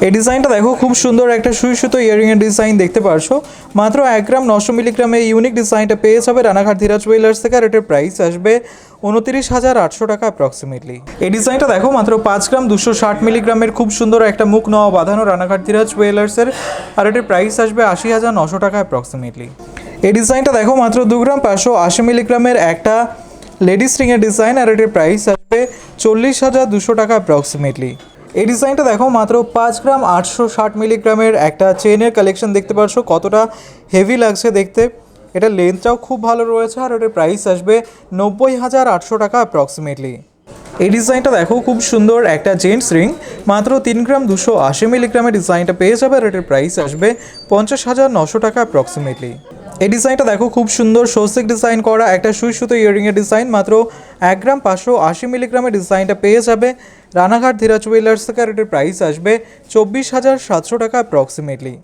এই ডিজাইনটা দেখো, খুব সুন্দর একটা সুই সুতো ইয়ারিংয়ের ডিজাইন দেখতে পারছো। মাত্র 1 গ্রাম 900 মিলিগ্রামে ইউনিক ডিজাইনটা পেয়ে যাবে রানাঘাট ধীরাজ জুয়েলার্স থেকে। আর এটার প্রাইস আসবে 29,800 টাকা অ্যাপ্রক্সিমেটলি। এই ডিজাইনটা দেখো, মাত্র 5 গ্রাম 260 মিলিগ্রামের খুব সুন্দর একটা মুখ নেওয়া বাঁধানো রানাঘাট ধীরাজ জুয়েলার্সের। আর এটার প্রাইস আসবে 80,900 টাকা অ্যাপ্রক্সিমেটলি। এই ডিজাইনটা দেখো, মাত্র 2 গ্রাম 580 মিলিগ্রামের একটা লেডিস রিংয়ের ডিজাইন। আর এটার প্রাইস আসবে 40,200 টাকা অ্যাপ্রক্সিমেটলি। এই ডিজাইনটা দেখো, মাত্র 5 গ্রাম 860 মিলিগ্রামের একটা চেনের কালেকশন দেখতে পারছো, কতটা হেভি লাগছে দেখতে। এটা লেন্থটাও খুব ভালো রয়েছে। আর এটার প্রাইস আসবে 90,800 টাকা অ্যাপ্রক্সিমেটলি। এই ডিজাইনটা দেখো, খুব সুন্দর একটা জেন্টস রিং, মাত্র 3 গ্রাম 280 মিলিগ্রামের ডিজাইনটা পেয়ে যাবে। আর এটার প্রাইস আসবে 50,900 টাকা অ্যাপ্রক্সিমেটলি। এই ডিজাইনটা দেখো, খুব সুন্দর সৌসিক ডিজাইন করা একটা সুই সুতো ইয়ারিংয়ের ডিজাইন, মাত্র 1 গ্রাম 580 মিলিগ্রামের ডিজাইনটা পেয়ে যাবে রানাঘাট ধীরাজ জুয়েলার্স থেকে। আর এটার প্রাইস আসবে 24,700 টাকা অ্যাপ্রক্সিমেটলি।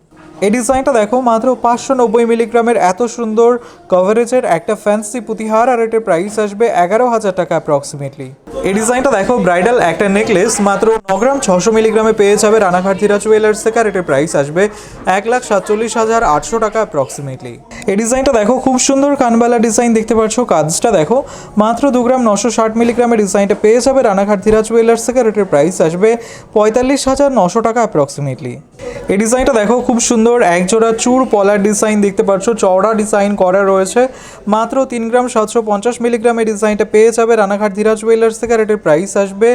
এই ডিজাইনটা দেখো, মাত্র 590 মিলিগ্রামের এত সুন্দর কভারেজের একটা ফ্যান্সি পুঁতিহার। আর এটার প্রাইস আসবে 11,000 টাকা অ্যাপ্রক্সিমেটলি। এই ডিজাইনটা দেখো, ব্রাইডাল একটা নেকলেস, মাত্র 9 গ্রাম 600 মিলিগ্রামে পেয়ে যাবে রানাঘাট ধীরাজ জুয়েলার্স থেকে। আর এটার প্রাইস আসবে 1,47,800 টাকা অ্যাপ্রক্সিমেটলি। এই ডিজাইনটা দেখো, খুব সুন্দর কানবালা ডিজাইন দেখতে পাচ্ছ। কাজটা দেখো, মাত্র 2 গ্রাম 960 মিলিগ্রামের ডিজাইনটা পেয়ে যাবে রানাঘাট ধীরাজ জুয়েলার্স থেকে। আর এটার প্রাইস আসবে 45,900 টাকা অ্যাপ্রক্সিমেটলি। এই ডিজাইনটা দেখো, খুব সুন্দর একজোড়া চূড় পলার ডিজাইন দেখতে পাচ্ছ, চওড়া ডিজাইন করা রয়েছে। মাত্র 3 গ্রাম 750 মিলিগ্রামের ডিজাইনটা পেয়ে যাবে রানাঘাট ধীরাজ জুয়েলার্স থেকে। আর এটার প্রাইস আসবে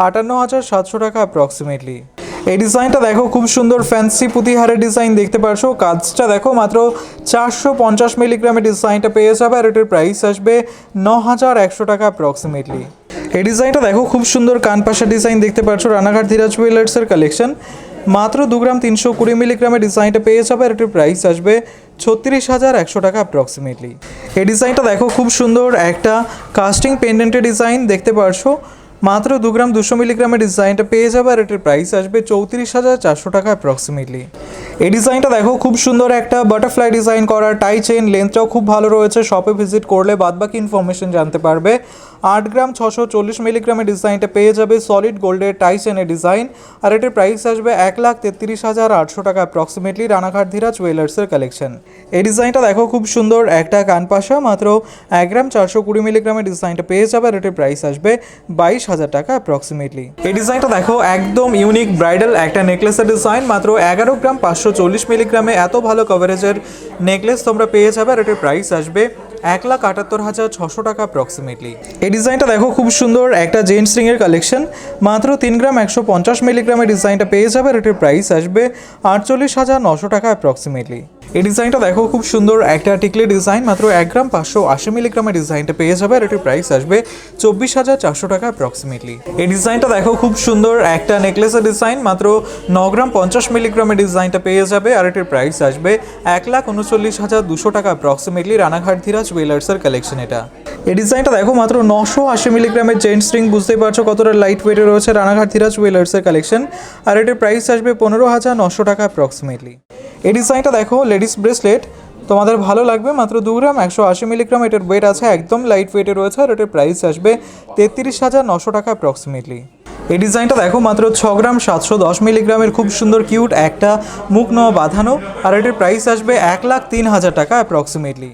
58,700 টাকা অ্যাপ্রক্সিমেটলি। এই ডিজাইনটা দেখো, খুব সুন্দর ফ্যান্সি পুঁতিহারের ডিজাইন দেখতে পাচ্ছ। কাজটা দেখো, মাত্র 450 মিলিগ্রামের ডিজাইনটা পেয়ে যাবে। আর এটার প্রাইস আসবে 9,100 টাকা অ্যাপ্রক্সিমেটলি। এই ডিজাইনটা দেখো, খুব সুন্দর কানপাশা ডিজাইন দেখতে পাচ্ছ, রানাঘাট ধীরাজ জুয়েলার্সের কালেকশন। মাত্র 2 গ্রাম 320 মিলিগ্রামের ডিজাইনটা পেয়ে যাবে। আর এটার প্রাইস আসবে 36,100 টাকা অ্যাপ্রক্সিমেটলি। এই ডিজাইনটা দেখো, খুব সুন্দর একটা কাস্টিং পেন্ডেন্টের ডিজাইন দেখতে পারছো, মাত্র 2 গ্রাম 200 মিলিগ্রামের ডিজাইনটা পেয়ে যাবে। আর এটার প্রাইস আসবে 34,400 টাকা অ্যাপ্রক্সিমেটলি। এই ডিজাইনটা দেখো, খুব সুন্দর একটা বাটারফ্লাই ডিজাইন করা টাই চেন, লেন্থটাও খুব ভালো রয়েছে। শপে ভিজিট করলে বাদবাকি ইনফরমেশন জানতে পারবে। 8 গ্রাম 640 মিলিগ্রামের ডিজাইনটা পেয়ে যাবে সলিড গোল্ডের টাই চেনের ডিজাইন। আর এটার প্রাইস আসবে 1,33,800 টাকা অ্যাপ্রক্সিমেটলি। রানাঘাট ধীরাজ জুয়েলার্সের কালেকশন। এই ডিজাইনটা দেখো, খুব সুন্দর একটা কানপাশা, মাত্র 1 গ্রাম 420 মিলিগ্রামের ডিজাইনটা পেয়ে যাবে। আর এটার প্রাইস আসবে 22,000 টাকা অ্যাপ্রক্সিমেটলি। এই ডিজাইনটা দেখো, একদম ইউনিক ব্রাইডাল একটা নেকলেসের ডিজাইন, মাত্র 11 গ্রাম 540 মিলিগ্রামে এত ভালো কভারেজের নেকলেস তোমরা পেয়ে যাবে। আর এটার প্রাইস আসবে 1,78,600 টাকা অ্যাপ্রক্সিমেটলি। এই ডিজাইনটা দেখো, খুব সুন্দর একটা জেন্টস রিংয়ের কালেকশন, মাত্র 3 গ্রাম 150 মিলিগ্রামের ডিজাইনটা পেয়ে যাবে। আর এটার প্রাইস আসবে 48,900 টাকা অ্যাপ্রক্সিমেটলি। এই ডিজাইনটা দেখো, খুব সুন্দর একটা টিকলি ডিজাইন, মাত্র 1 গ্রাম 580 মিলিগ্রামের ডিজাইনটা পেয়ে যাবে। আর এটার প্রাইস আসবে 24,400 টাকা অ্যাপ্রক্সিমেটলি। এই ডিজাইনটা দেখো, খুব সুন্দর একটা নেকলেসের ডিজাইন, মাত্র 9 গ্রাম 50 মিলিগ্রামের ডিজাইনটা পেয়ে যাবে। আর এটার প্রাইস আসবে 1,39,200 টাকা অ্যাপ্রক্সিমেটলি। রানাঘাট ধীরাজ জুয়েলার্সের কালেকশন এটা। এই ডিজাইনটা দেখো, মাত্র 980 মিলিগ্রামের জেন্টস রিং, বুঝতেই পারছো কতটা লাইট ওয়েটে রয়েছে, রানাঘাট ধীরাজ জুয়েলার্সের কালেকশন। আর এটার প্রাইস আসবে 15,900 টাকা অ্যাপ্রক্সিমেটলি। এই ডিজাইনটা দেখো, লেডিস ব্রেসলেট, তোমাদের ভালো লাগবে, মাত্র 2 গ্রাম 180 মিলিগ্রাম এটার ওয়েট আছে, একদম লাইট ওয়েটে রয়েছে। আর এটার প্রাইস আসবে 33,900 টাকা অ্যাপ্রক্সিমেটলি। এই ডিজাইনটা দেখো, মাত্র 6 গ্রাম 710 মিলিগ্রামের খুব সুন্দর কিউট একটা মুখ নেওয়া বাঁধানো। আর এটার প্রাইস আসবে 1,03,000 টাকা অ্যাপ্রক্সিমেটলি।